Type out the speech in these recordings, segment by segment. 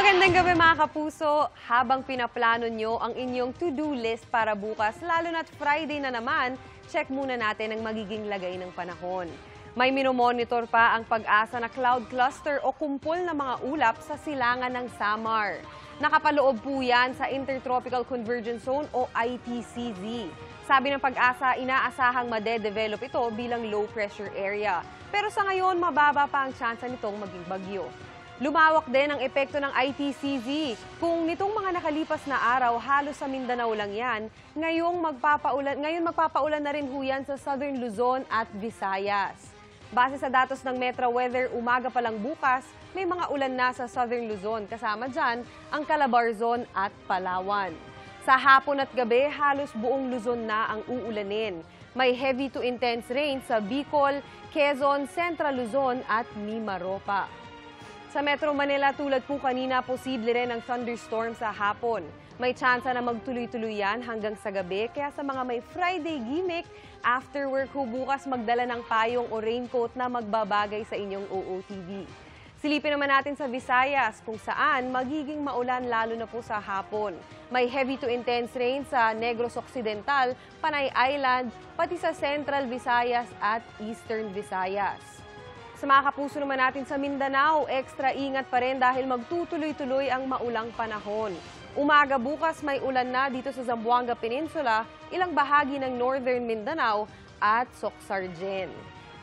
Magandang gabi mga kapuso. Habang pinaplano nyo ang inyong to-do list para bukas, lalo na't Friday na naman, check muna natin ang magiging lagay ng panahon. May minomonitor pa ang Pag-asa na cloud cluster o kumpol ng mga ulap sa silangan ng Samar. Nakapaloob po yan sa Intertropical Convergence Zone o ITCZ. Sabi ng Pag-asa, inaasahang made-develop ito bilang low pressure area. Pero sa ngayon, mababa pa ang tsansa nitong maging bagyo. Lumawak din ang epekto ng ITCZ. Kung nitong mga nakalipas na araw, halos sa Mindanao lang yan, ngayon magpapaulan na rin huyan sa Southern Luzon at Visayas. Base sa datos ng Metro Weather, umaga pa lang bukas, may mga ulan na sa Southern Luzon. Kasama dyan ang Calabarzon at Palawan. Sa hapon at gabi, halos buong Luzon na ang uulanin. May heavy to intense rain sa Bicol, Quezon, Central Luzon at Mimaropa. Sa Metro Manila, tulad po kanina, posible rin ang thunderstorm sa hapon. May tsansa na magtuloy-tuloy yan hanggang sa gabi, kaya sa mga may Friday gimmick, after work bukas magdala ng payong o raincoat na magbabagay sa inyong OOTD. Silipin naman natin sa Visayas kung saan magiging maulan lalo na po sa hapon. May heavy to intense rain sa Negros Occidental, Panay Island, pati sa Central Visayas at Eastern Visayas. Sa mga kapuso naman natin sa Mindanao, extra ingat pa rin dahil magtutuloy-tuloy ang maulang panahon. Umaga bukas may ulan na dito sa Zamboanga Peninsula, ilang bahagi ng Northern Mindanao at Socsargen.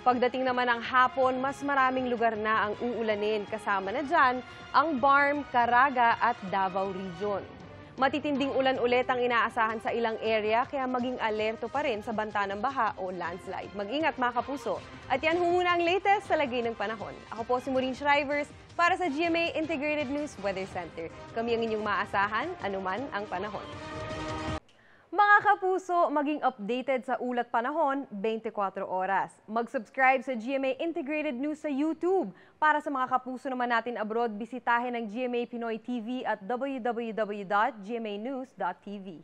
Pagdating naman ng hapon, mas maraming lugar na ang uulanin. Kasama na dyan ang Barm, Caraga at Davao Region. Matitinding ulan ulit ang inaasahan sa ilang area kaya maging alerto pa rin sa banta ng baha o landslide. Mag-ingat mga kapuso. At yan muna ang latest sa lagay ng panahon. Ako po si Maureen Shrivers para sa GMA Integrated News Weather Center. Kami ang inyong maasahan, anuman ang panahon. Mga kapuso, maging updated sa ulat panahon 24 oras. Mag-subscribe sa GMA Integrated News sa YouTube. Para sa mga kapuso naman natin abroad, bisitahin ang GMA Pinoy TV at www.gmanews.tv.